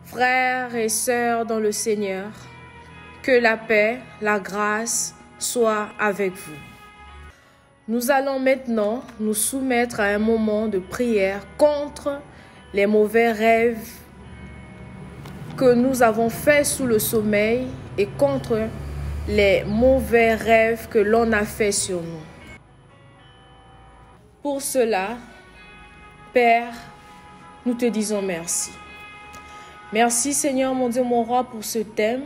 Frères et sœurs dans le Seigneur, que la paix, la grâce soient avec vous. Nous allons maintenant nous soumettre à un moment de prière contre les mauvais rêves que nous avons faits sous le sommeil et contre les mauvais rêves que l'on a faits sur nous. Pour cela, Père, nous te disons merci. Merci Seigneur mon Dieu, mon roi, pour ce thème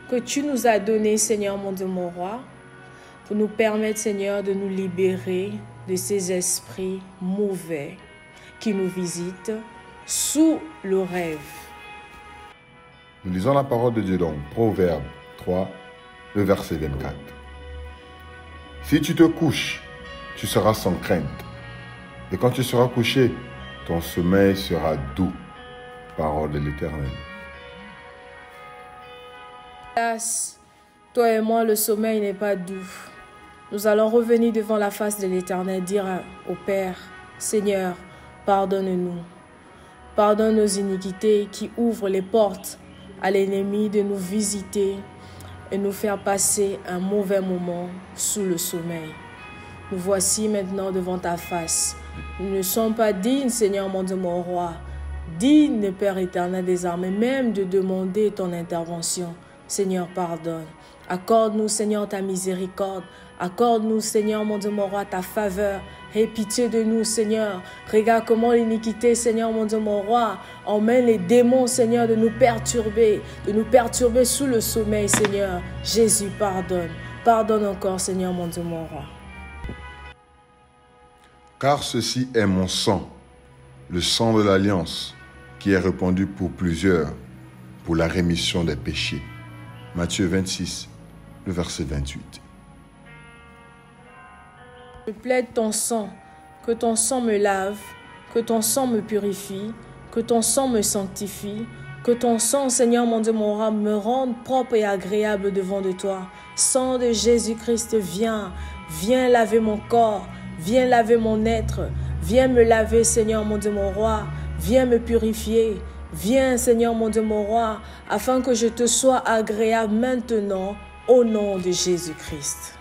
que tu nous as donné, Seigneur mon Dieu, mon roi, pour nous permettre, Seigneur, de nous libérer de ces esprits mauvais qui nous visitent sous le rêve. Nous lisons la parole de Dieu dans Proverbe 3, le verset 24. Si tu te couches, tu seras sans crainte. Et quand tu seras couché, ton sommeil sera doux. Parole de l'Éternel. Hélas, toi et moi, le sommeil n'est pas doux. Nous allons revenir devant la face de l'Éternel, dire au Père, Seigneur, pardonne-nous. Pardonne nos iniquités qui ouvrent les portes à l'ennemi de nous visiter et nous faire passer un mauvais moment sous le sommeil. Nous voici maintenant devant ta face. Nous ne sommes pas dignes, Seigneur mon Dieu, mon roi, digne, Père éternel des armées, même de demander ton intervention. Seigneur, pardonne. Accorde-nous, Seigneur, ta miséricorde. Accorde-nous, Seigneur, mon Dieu, mon roi, ta faveur. Aie pitié de nous, Seigneur. Regarde comment l'iniquité, Seigneur, mon Dieu, mon roi, emmène les démons, Seigneur, de nous perturber sous le sommeil, Seigneur. Jésus, pardonne. Pardonne encore, Seigneur, mon Dieu, mon roi. Car ceci est mon sang, le sang de l'alliance, qui est répandu pour plusieurs, pour la rémission des péchés. Matthieu 26, le verset 28. Je plaide ton sang, que ton sang me lave, que ton sang me purifie, que ton sang me sanctifie, que ton sang, Seigneur mon Dieu, mon roi, me rende propre et agréable devant de toi. Sang de Jésus-Christ, viens laver mon corps, viens laver mon être, viens me laver, Seigneur mon Dieu, mon roi, viens me purifier, viens, Seigneur mon Dieu, mon roi, afin que je te sois agréable maintenant, au nom de Jésus-Christ.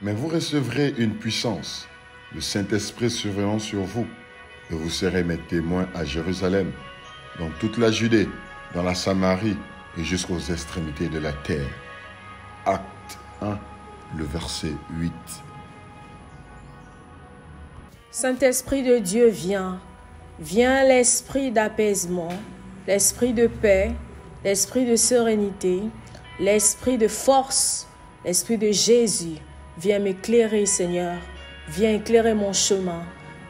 Mais vous recevrez une puissance, le Saint-Esprit survenant sur vous, et vous serez mes témoins à Jérusalem, dans toute la Judée, dans la Samarie et jusqu'aux extrémités de la terre. Acte 1, le verset 8. Saint-Esprit de Dieu, viens l'esprit d'apaisement, l'esprit de paix, l'esprit de sérénité, l'esprit de force, l'esprit de Jésus. Viens m'éclairer, Seigneur. Viens éclairer mon chemin.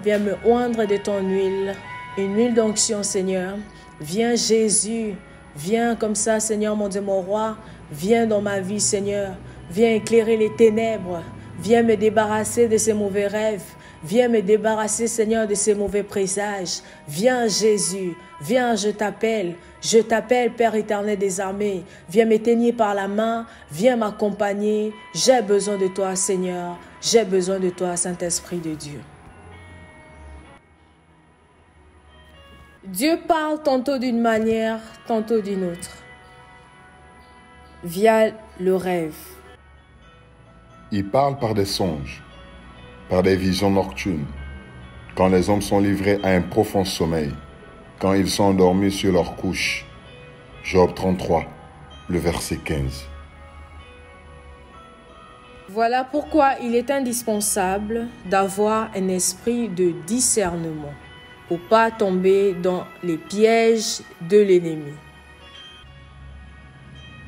Viens me oindre de ton huile, une huile d'onction, Seigneur. Viens, Jésus. Viens comme ça, Seigneur, mon Dieu, mon roi. Viens dans ma vie, Seigneur. Viens éclairer les ténèbres. Viens me débarrasser de ces mauvais rêves. Viens me débarrasser, Seigneur, de ces mauvais présages. Viens, Jésus. Viens, je t'appelle. Je t'appelle, Père éternel des armées. Viens m'éteigner par la main. Viens m'accompagner. J'ai besoin de toi, Seigneur. J'ai besoin de toi, Saint-Esprit de Dieu. Dieu parle tantôt d'une manière, tantôt d'une autre, via le rêve. Il parle par des songes, par des visions nocturnes, quand les hommes sont livrés à un profond sommeil, quand ils sont endormis sur leur couche. Job 33, le verset 15. Voilà pourquoi il est indispensable d'avoir un esprit de discernement pour ne pas tomber dans les pièges de l'ennemi.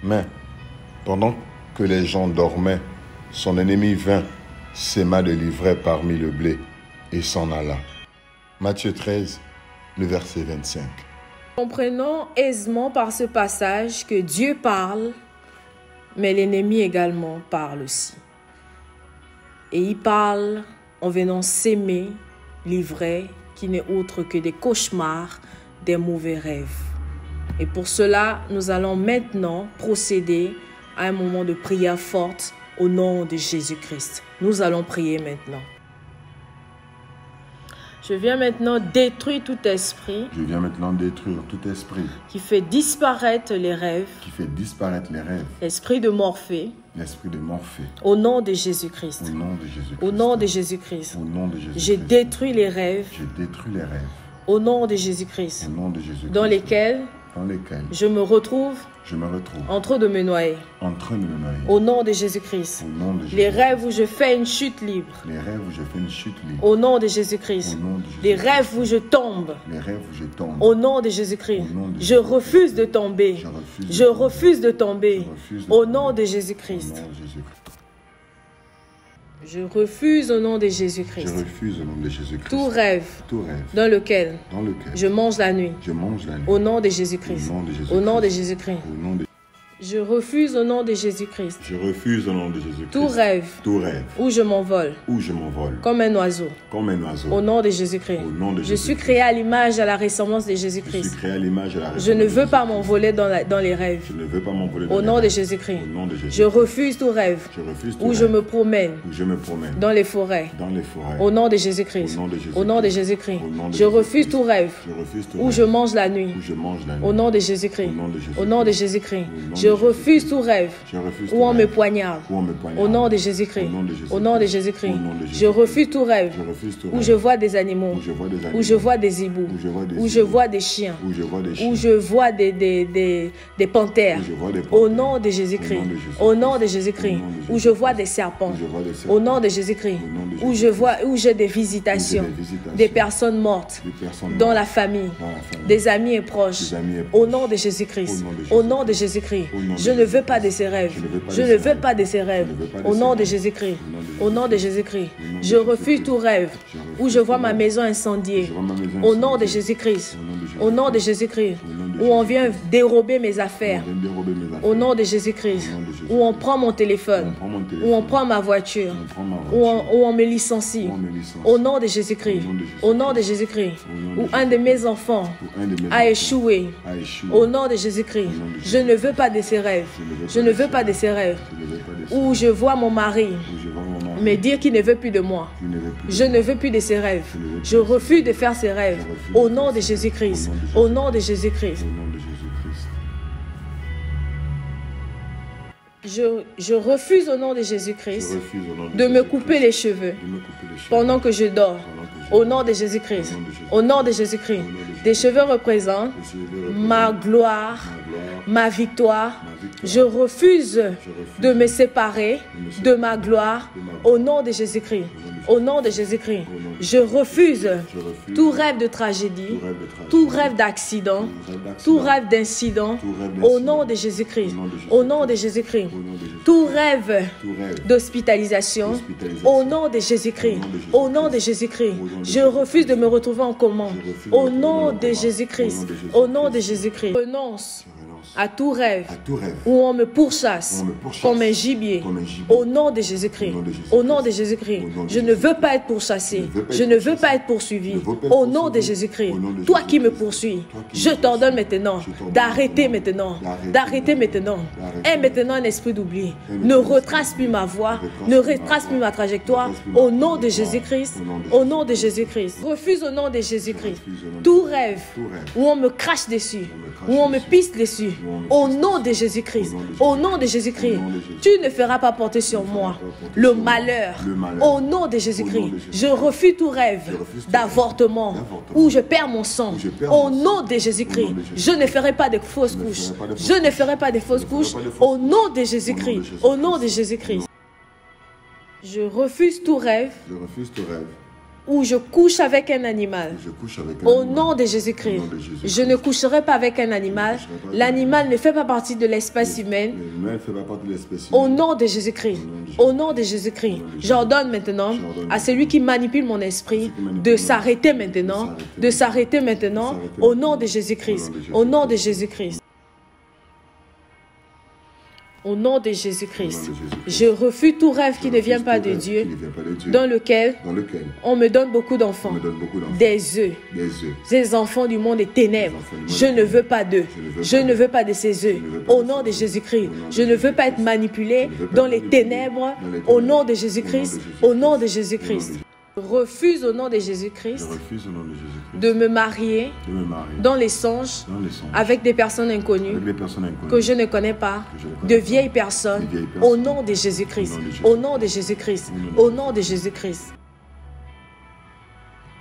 Mais, pendant que les gens dormaient, son ennemi vint, sema de l'ivraie parmi le blé et s'en alla. Matthieu 13, le verset 25. Comprenons aisément par ce passage que Dieu parle, mais l'ennemi également parle aussi. Et il parle en venant s'aimer l'ivraie qui n'est autre que des cauchemars, des mauvais rêves. Et pour cela, nous allons maintenant procéder à un moment de prière forte au nom de Jésus-Christ. Nous allons prier maintenant. Je viens maintenant détruire tout esprit Je viens maintenant détruire tout esprit qui fait disparaître les rêves, qui fait disparaître les rêves, l'esprit de Morphée, l'esprit de Morphée. au nom de Jésus-Christ. Au nom de Jésus-Christ. Au nom de Jésus-Christ. Au nom de Jésus-Christ. J'ai détruit les rêves Je détruis les rêves. au nom de Jésus-Christ, Au nom de Jésus-Christ. dans lesquels je me retrouve me retrouve en train de me noyer. en train de me noyer. Au nom de Jésus-Christ. Au nom de Jésus-Christ. Les rêves où je fais une chute libre. Les rêves où je fais une chute libre. Au nom de Jésus-Christ. Au nom de Jésus-Christ. Les rêves où je tombe. Les rêves où je tombe. Au nom de Jésus-Christ. Au nom de Je Jésus-Christ. refuse de tomber. Je refuse de tomber. Au nom de Jésus-Christ. Au nom de Jésus-Christ. Je refuse au nom de Je Jésus-Christ refuse au nom de Jésus-Christ. tout rêve dans lequel je mange la nuit. je mange la nuit. Au nom de Jésus-Christ. Au nom de Jésus-Christ. Au nom de Jésus-Christ. Au nom de- Je refuse au nom de Jésus-Christ Je refuse au nom de Jésus-Christ. tout rêve Tout rêve où je m'envole où je m'envole comme un oiseau. comme un oiseau. Au nom de Jésus-Christ. Au nom de Je suis Jésus-Christ. créé à l'image et à la ressemblance de Je suis Jésus-Christ. créé à l'image et à la Je ne ressemblance de veux pas Jésus-Christ. m'envoler dans les rêves. Je ne veux pas m'envoler dans Au les nom de rêves. Jésus-Christ. Au nom de Jésus-Christ. Je refuse tout rêve Je refuse tout où je rêve me promène où je me promène dans les forêts. dans les forêts. Au nom de Jésus-Christ. Au nom de Jésus-Christ. Au nom de Jésus-Christ. Au nom de Je Jésus-Christ. refuse tout rêve Je refuse tout où rêve je mange la nuit. où je mange la nuit. Au nom de Jésus-Christ. Au nom de Jésus-Christ. Au nom de Jésus-christ. Au nom de Je Jésus-Christ. refuse tout rêve Je refuse où tout on me rêve poignarde. où on me poignarde. Au nom de Jésus-Christ. Au nom de Jésus-Christ. Au nom de Jésus-christ. Au nom de Je Jésus-Christ. refuse tout rêve Je refuse tout où rêve je vois des animaux. où je vois des animaux. Où je vois des hiboux. Où je vois des Où je hiboux. vois des chiens. Où je vois des chiens. Où je vois des panthères. Où je vois des Au panthères. nom de Au Jésus-Christ. nom de Jésus-Christ. Au nom de Jésus-Christ. Au nom de Où je Jésus-Christ. vois des serpents. Où je vois des serpents. Au nom de Jésus-Christ. Au nom de Où Jésus-Christ. j'ai des visitations. Où j'ai des visitations. Des personnes mortes. Des personnes Dans mortes. la famille. Dans la famille. Des amis et proches. Des amis et Au proches. nom de Jésus-Christ. Au nom de Au nom de Jésus-Christ. Au nom de Je ne veux pas de ces rêves. Je ne veux pas de ces rêves. Je ne veux pas de Au ces nom de rêves. Jésus-Christ. Au Au nom nom de de Jésus-Christ. Au nom de Je refuse Jésus-Christ. tout rêve Je refuse où je vois tout ma rêve. maison incendiée. Je vois ma maison Au nom de incendiée. Jésus-Christ. Au nom de Au nom de Jésus-Christ. Jésus-Christ. Au nom de Où on vient Jésus-Christ. dérober mes affaires. On vient dérober mes affaires. Au nom de Jésus-Christ. Au nom de Jésus-Christ. Où on prend mon téléphone. On prend mon téléphone. Où on prend ma voiture. On prend ma Où voiture. on me licencie. Où on me licencie. Au nom de Jésus-Christ. Au nom de Jésus-Christ. Au nom de Jésus-Christ. Au nom de Où un de mes enfants Où un de mes a enfants échoué. a échoué. Au nom de Jésus-Christ. Au nom de Je ne veux pas de ces rêves. Je ne veux pas de ces rêves. Je ne veux pas de ces Où je vois mon mari Où je vois mon mari. me dire qu'il ne veut plus de moi. Je ne veux plus. Je ne veux plus de ces rêves. Je ne veux plus Je de refuse de faire ces rêves. refuse Au de nom faire de ces rêves. Jésus-Christ. Au Au nom nom de de Jésus-Christ. Au nom de Jésus-Christ. Je refuse au nom de Je Jésus-Christ refuse au nom de de me Jésus-Christ couper les cheveux de me couper les cheveux pendant que je dors. pendant que je Au dors. nom de Jésus-Christ. Au nom de Jésus-Christ. Au nom de Jésus-Christ. Au nom de Jésus-Christ. Des cheveux représentent Les cheveux représentent ma gloire, ma gloire, ma victoire. ma victoire. Je refuse de me séparer de ma gloire. Au nom de Jésus-Christ. Au nom de Jésus-Christ. Je refuse tout rêve de tragédie, tout rêve d'accident, tout rêve d'incident. Au nom de Jésus-Christ. Au nom de Jésus-Christ. Tout rêve d'hospitalisation. Au nom de Jésus-Christ. Au nom de Jésus-Christ. Je refuse de me retrouver en coma. Au nom de Jésus-Christ. Au nom de Jésus-Christ. Renonce à tout rêve à tout rêve où on me pourchasse où on me pourchasse comme un gibier. comme un gibier. Au nom de Jésus-Christ. Au nom de Jésus-Christ. Au nom de Jésus-Christ. Au nom de Je ne veux pas être pourchassé. Je ne veux pas être poursuivi. Au nom de Jésus-Christ. Au nom de Toi qui me Jésus-Christ. poursuis, Toi qui je me t'ordonne poursuis. maintenant Je t'ordonne d'arrêter maintenant. maintenant. D'arrêter D'arrêter maintenant. D'arrêter Et maintenant un esprit d'oubli. Et Ne maintenant, retrace plus ma voie. retrace Ne plus ma retrace plus voie. ma trajectoire. Retrace plus ma Au nom de trajectoire. Jésus-Christ. Au nom de Au nom de Jésus-Christ. Refuse au nom de Jésus-Christ. refuse au nom de Tout Jésus-Christ. rêve Tout rêve où on me crache dessus. crache Où on me dessus. pisse dessus. Où on me Au pisse nom de dessus. Jésus-Christ. Au Au nom de Jésus-Christ. Au nom de Jésus-Christ. Tu ne feras pas porter sur moi le malheur. Le malheur. Au nom de Au nom Jésus-Christ. de Jésus-Christ. Je refuse tout rêve Je refuse tout d'avortement rêve d'avortement. où je perds mon sang. Où je perds Au mon sang. nom de Au Jésus-Christ. nom de Jésus-Christ. Je ne ferai pas de fausses Je ne couches. ferai pas de fausses Je ne couches. ferai pas de fausses Je ne ferai couches. pas de fausses Au couches. nom de Jésus-Christ. Jésus-Christ. Au nom de Jésus-Christ. Je refuse tout rêve Je refuse tout rêve où je couche avec un animal. où je couche avec un Au animal. nom de Jésus-Christ, Au nom de Jésus-Christ. je ne coucherai pas avec un animal. Je ne coucherai pas avec L'animal ne fait pas partie de l'espèce humaine. L'humain ne fait pas partie de l'espèce Au humaine. nom de Jésus-Christ, Au au nom de Jésus-christ, Au nom de Jésus-Christ. j'ordonne maintenant J'ordonne à celui qui manipule mon esprit qui manipule de mon s'arrêter esprit, maintenant, de s'arrêter de s'arrêter maintenant, s'arrêter au nom maintenant. de Jésus-Christ, Au au nom nom de de Jésus-Christ. Au nom de Jésus-Christ, je refuse tout rêve qui ne vient pas de Dieu, dans lequel on me donne beaucoup d'enfants, on me donne beaucoup d'enfants, des œufs. des œufs. Ces enfants du monde des ténèbres, enfants du monde je des ne veux pas d'eux. Je ne veux pas de ces œufs. ne veux pas Au de nom ces de œufs. Jésus-Christ, Au nom de je ne veux pas Jésus-Christ. être manipulé Je ne veux pas dans être les manipulé ténèbres. dans les Au ténèbres. nom de Au nom de Jésus-Christ, Jésus-Christ. au nom de Au nom Jésus-Christ. de Jésus- refuse au nom de Je Jésus-Christ refuse au nom de Jésus-Christ de me marier de me marier dans les songes dans les songes avec des personnes inconnues avec des personnes inconnues que je ne connais pas, que je ne connais de pas, vieilles personnes, de vieilles au personnes, nom de Jésus-Christ, au au nom nom de de Jésus-Christ, au au nom nom de Jésus-Christ.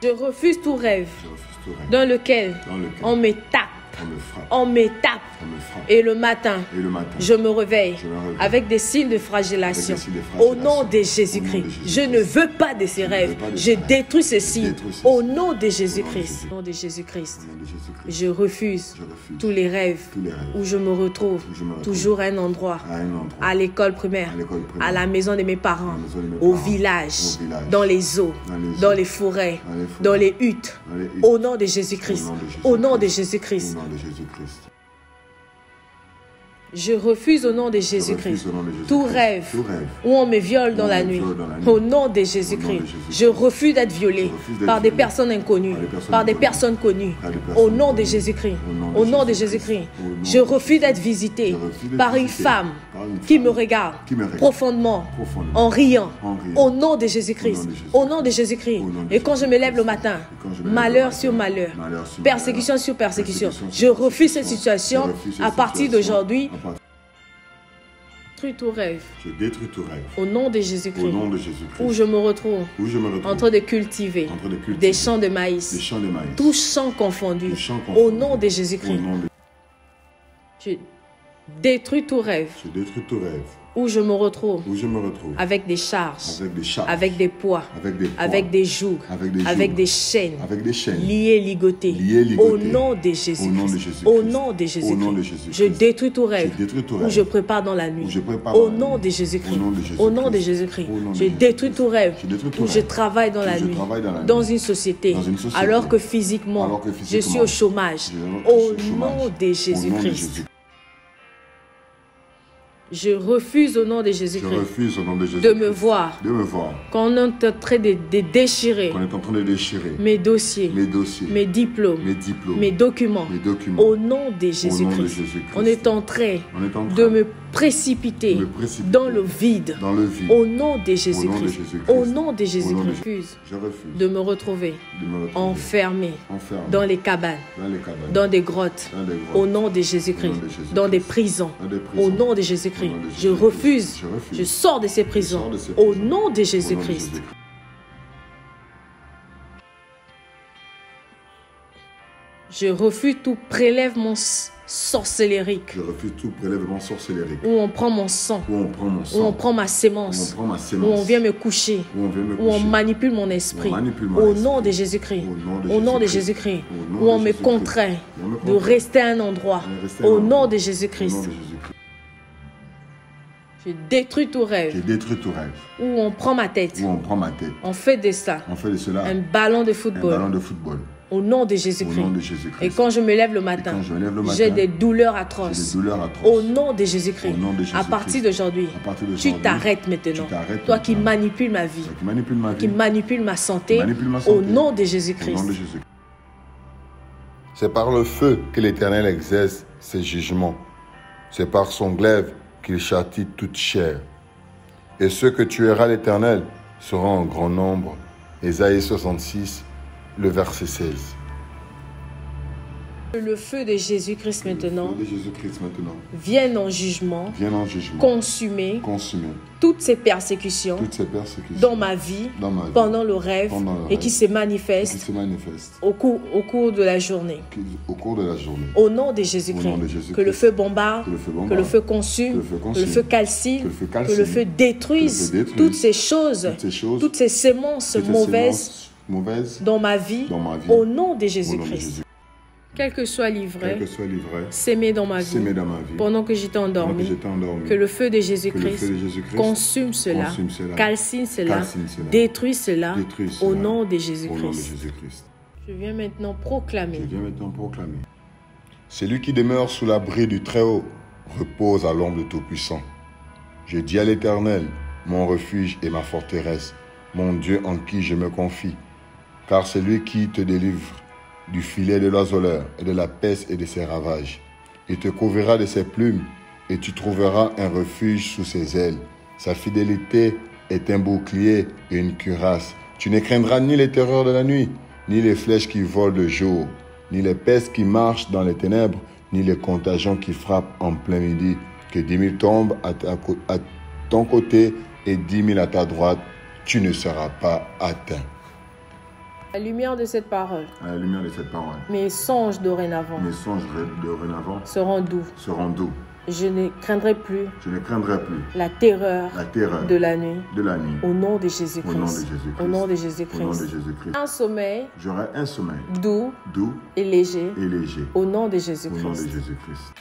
Je refuse tout rêve Je refuse tout rêve dans lequel dans lequel on me tape, on me frappe, on me tape, on me frappe. et le matin, Et le matin, je me réveille je me réveille avec des signes de flagellation. avec des signes de Au flagellation. nom de Au nom de Jésus-Christ, Jésus-Christ. je ne veux pas de ces Je ne rêves. veux pas de Je ces rêves. détruis ces Je signes. détruis ces Au signes. nom de Jésus. Jésus-Christ. Au nom de Jésus-Christ. au nom de Jésus-Christ, Je refuse je refuse tous les rêves tous les rêves où je me retrouve où je me retrouve toujours à un endroit, à un endroit, à l'école primaire, à l'école primaire, à la maison de mes parents, à la maison de mes au parents, village, au village, dans les eaux, dans les dans eaux, les forêts, dans les forêts, dans les huttes. dans les huttes. Au nom de Jésus-Christ. Au nom de Jésus-Christ. Au nom de Jésus-Christ. Je refuse au nom de Je Jésus-Christ refuse au nom de Jésus-Christ. tout rêve Tout rêve. où on me viole dans Où on la me nuit. viole dans la nuit. Au nom de Au nom Jésus-Christ. de Jésus-Christ. Je refuse d'être violé Je refuse d'être par des violé personnes inconnues, par des personnes par des inconnues. personnes connues. Par des Au personnes nom de connues. Jésus-Christ. Au Au nom nom de de Jésus-Christ. Jésus-Christ. Au nom Je de refuse d'être Jésus-Christ. visité Je refuse d'être par une visité femme par une qui femme me regarde qui me regarde profondément profondément en riant. en riant. Au nom de Jésus-Christ. Au nom de Jésus-Christ. Au nom de Jésus-Christ. Au nom de Et quand je me lève le matin, Et quand je me lève le malheur matin, sur malheur, malheur sur persécution malheur, sur persécution, persécution je sur refuse cette persécution. situation Je refuse cette à partir situation. d'aujourd'hui. À partir- Détruis tout rêve. Je détruis tout rêve. Au nom de Au Jésus-Christ. nom de Jésus-Christ. Où je me retrouve Où je me retrouve en train de cultiver en train de cultiver des champs de des maïs, champs de maïs. tous champs confondus. Tous champs Au confondus. nom de Au Jésus-Christ. nom de- Je détruis tout rêve Je détruis tout rêve. où je me retrouve Où je me retrouve avec des charges, avec des charges, avec des poids, avec des poids, avec des jougs, avec des avec jougs, des chaînes avec des chaînes. liées, ligotées. Liées, Au ligotées. nom de Au nom de Jésus-Christ. Jésus-Christ. Au nom de Au nom de Jésus-Christ. Jésus-Christ. Je détruis tout rêve Je détruis tout où rêve. je prépare dans la nuit. Où je prépare Au dans la nom nuit. de Jésus-Christ. Au nom de Au nom de Jésus-Christ. Jésus-Christ. Au nom de Je détruis tout rêve Je détruis tout où rêve. je travaille dans Où la je nuit. travaille dans la Dans nuit. une société. Dans une société. Alors que physiquement, Alors que je physiquement, suis au chômage. je suis Au au chômage. nom de Au nom de Jésus-Christ. Jésus. Je refuse au nom de Je Jésus-Christ refuse au nom de Jésus. de me voir De me voir. quand on est en train de déchirer Qu'on est en train de déchirer mes dossiers, mes dossiers, mes diplômes, mes diplômes, mes documents. mes documents. Au nom de Jésus-Christ, Jésus-Christ. on est en train On est en train de me précipiter de me précipiter dans le vide. dans le vide. Au nom de Jésus-Christ. Jésus-Christ. Au nom de Au nom Jésus-Christ. de- Je refuse Je refuse de me retrouver de me retrouver enfermé enfermé dans les cabanes, dans les cabanes, dans des grottes. dans des grottes, Au nom de Jésus-Christ. Au nom de Jésus-Christ. Dans des prisons. dans des prisons. Au nom de Jésus-Christ. Au nom de Je Jésus-Christ. refuse. Je refuse. Je sors de ces prisons. sors de ces Au prisons. nom de Au nom de Jésus-Christ. Jésus-Christ. Je refuse tout prélèvement sorcellérique Je refuse tout prélèvement sorcellérique. où on prend mon sang, Où on prend mon où sang, on prend ma où sémence, on prend ma où sémence, on vient me coucher, où on vient me où on coucher, manipule mon esprit. où on manipule mon Au esprit. nom de Jésus-Christ. Au nom de Au nom de Jésus-Christ. Jésus-Christ. Au nom Où de on me Jésus-Christ. contraint On me de contraint rester à un endroit. de rester à un Au endroit. nom de Au Jésus-Christ. nom de Jésus-Christ. Je détruis tout rêve Je détruis tout rêve. où on prend ma tête. Où on prend ma tête. On fait de ça On fait de cela un ballon de un football. ballon de football. Au nom de Au Jésus-Christ. nom de Jésus-Christ. Et quand je me lève le matin, quand je me lève le matin, j'ai des douleurs j'ai atroces. des douleurs atroces. Au nom de Jésus-Christ. Au nom de À Jésus-Christ. partir d'aujourd'hui, À partir tu d'aujourd'hui, t'arrêtes maintenant. tu t'arrêtes Toi qui maintenant. manipules ma vie, Toi qui manipule ma qui vie. manipule ma santé, Manipule ma au santé. nom de Au Jésus-Christ. nom de Jésus-Christ. C'est par le feu que l'Éternel exerce ses jugements. C'est par son glaive qu'il châtie toute chair. Et ceux que tuera l'Éternel seront en grand nombre. Ésaïe 66, le verset 16. Le feu de Jésus-Christ maintenant Le feu de Jésus-Christ maintenant vienne en jugement, vienne en jugement, consumer consumer toutes ces persécutions toutes ces persécutions dans ma vie, vie, pendant le rêve, Pendant le et rêve. qui se qui manifestent se manifestent au cours de la journée. au cours de la journée. Au nom de Au nom Jésus-Christ, de Jésus-Christ. que le feu bombarde, Que le feu que bombarde, le feu consume, que le feu que le consume, feu calcine, que le feu que calcine, le feu détruise que le feu détruise toutes ces choses, toutes ces choses, toutes ces sémences toutes ces mauvaises sémences mauvaises dans ma vie, dans ma vie, au nom de au nom de Jésus-Christ. Jésus. Quel que soit Quel l'ivraie, que soit l'ivraie, s'aimer dans ma vie, s'aimer dans ma vie, pendant que j'étais pendant que endormi, j'étais endormi, que le feu de que le Jésus-Christ feu de Jésus-Christ consume cela, consume cela, calcine cela, calcine cela, détruit cela, détruit au cela, nom de au nom de Jésus-Christ. Jésus-Christ. Je viens maintenant Je proclamer viens maintenant proclamer. Celui qui demeure sous l'abri du Très-Haut repose à l'ombre du Tout-Puissant. Je dis à l'Éternel, mon refuge et ma forteresse, mon Dieu en qui je me confie. Car c'est lui qui te délivre du filet de l'oiseleur et de la peste et de ses ravages. Il te couvrira de ses plumes et tu trouveras un refuge sous ses ailes. Sa fidélité est un bouclier et une cuirasse. Tu ne craindras ni les terreurs de la nuit, ni les flèches qui volent de jour, ni les pestes qui marchent dans les ténèbres, ni les contagions qui frappent en plein midi. Que 10 000 tombent à ton côté et 10 000 à ta droite, tu ne seras pas atteint. À la lumière de cette parole, À la lumière de cette parole, mes songes dorénavant mes songes dorénavant seront doux. seront doux. Je ne craindrai plus Je ne craindrai plus la terreur la terreur de la nuit. de la nuit. Au nom de Au nom de Jésus-Christ. Jésus-Christ. Au nom de Au nom de Jésus-Christ. Jésus-Christ. Un sommeil J'aurai un sommeil doux doux et léger. et léger. Au nom de Au nom de Jésus-Christ. Jésus-Christ.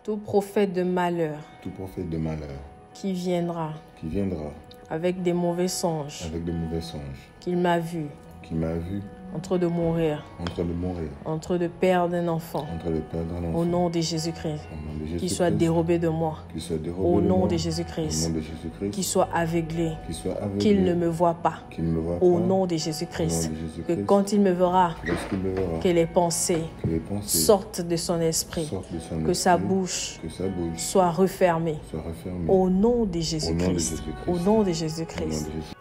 Tout prophète de malheur Tout prophète de malheur qui viendra qui viendra avec des mauvais songes avec de mauvais songes, qu'il m'a vu qui m'a vu en train de mourir, en train de mourir, en train de perdre un enfant. en train de perdre un enfant. Au nom de Jésus-Christ. Au nom de Jésus-Christ. Qu'il soit dérobé de moi. Qu'il soit dérobé Au de nom moi. de Au Jésus-Christ. nom de Jésus-Christ. Qu'il soit aveuglé. Qu'il soit aveuglé. Qu'il ne me voie pas. Qu'il ne me voie Au pas. nom de Au Jésus-Christ. nom de Jésus-Christ. Que quand il me verra, Lorsqu'il me verra, que les pensées que les pensées sortent de son esprit. sortent de son Que sa esprit, bouche que sa bouche soit refermée. soit refermée. Au nom de Jésus-Christ. Jésus-Christ. Au nom de Au nom de Jésus-Christ. Jésus.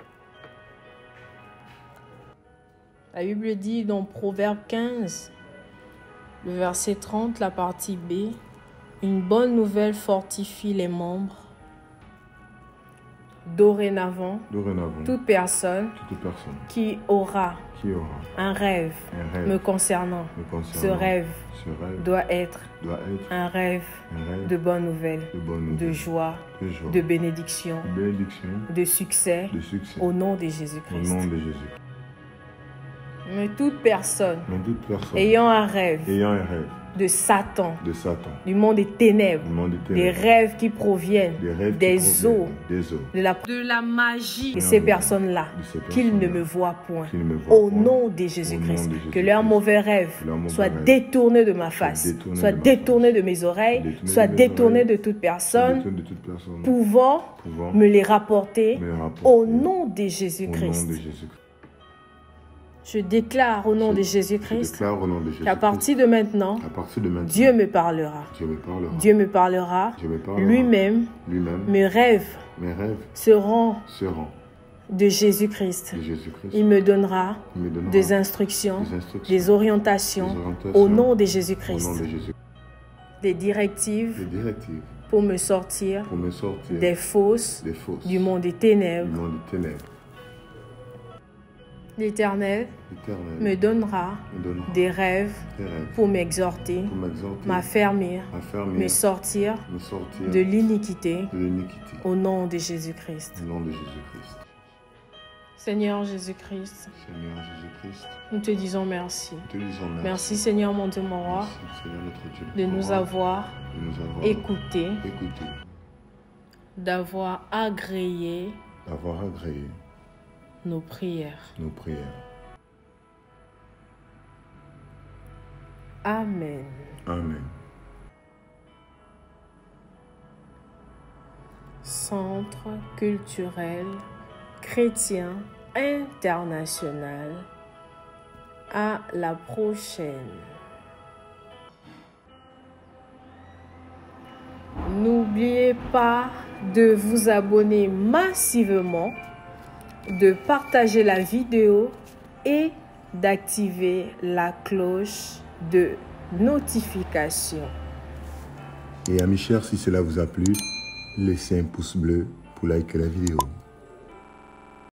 La Bible dit dans Proverbe 15, le verset 30, la partie B, une bonne nouvelle fortifie les membres. Dorénavant, Dorénavant, toute personne toute personne qui aura qui aura un rêve un rêve me concernant, me concernant, ce rêve doit être doit être un rêve un rêve de bonnes nouvelles, de bonne de nouvelle, joie, de joie, de bénédiction, de bénédiction, de succès, de succès. au nom de Au Jésus-Christ. nom de Jésus. Mais toute personne Mais toute personne ayant un rêve ayant un rêve de Satan, de Satan, du monde des ténèbres, du monde des des ténèbres, rêves qui proviennent des rêves qui des eaux, proviennent des eaux, de la magie de Seigneur, ces personnes-là, de ces qu'ils ne personnes-là, me voient point. qu'ils ne me voient Au point. nom de Au Jésus-Christ, nom de que Jésus-Christ. leurs mauvais rêves Que leurs mauvais soient rêves détournés de ma face, détournés soient de ma détournés de mes oreilles, détournés soient de mes détournés oreilles, de toute personne détourne de toute personne pouvant pouvant me les rapporter me rapporter au nom de au nom Jésus-Christ. de Jésus-Christ. Je déclare au nom de Je Jésus-Christ déclare au nom de Jésus-Christ. qu'à partir de maintenant, À partir de maintenant, Dieu me parlera. Dieu me parlera. Dieu me parlera. Dieu me parlera. Lui-même, Lui-même, mes rêves mes rêves seront seront de Jésus-Christ. de Jésus-Christ. Il me donnera Il me donnera des instructions, des instructions, des orientations des orientations au nom de au Jésus-Christ, nom de Jésus. des directives Des directives pour me sortir pour me sortir des fausses des fausses du monde des du ténèbres. monde des ténèbres. L'Éternel L'Éternel me donnera me donnera des rêves des rêves pour m'exhorter, pour m'exhorter, m'affermir, m'affermir, me sortir me sortir de l'iniquité de l'iniquité. au nom de Jésus-Christ. Au nom de Jésus-Christ. Seigneur Jésus-Christ, Seigneur Jésus-Christ, nous te disons merci. nous te disons merci. Merci Seigneur mon Dieu, mon roi, Merci, Seigneur notre Dieu, de notre nous roi, avoir de nous avoir écoutés, écoutés, d'avoir agréé d'avoir agréé nos prières. nos prières. Amen. Amen. Centre culturel chrétien international. À la prochaine. N'oubliez pas de vous abonner massivement, de partager la vidéo et d'activer la cloche de notification. Et amis chers, si cela vous a plu, laissez un pouce bleu pour liker la vidéo.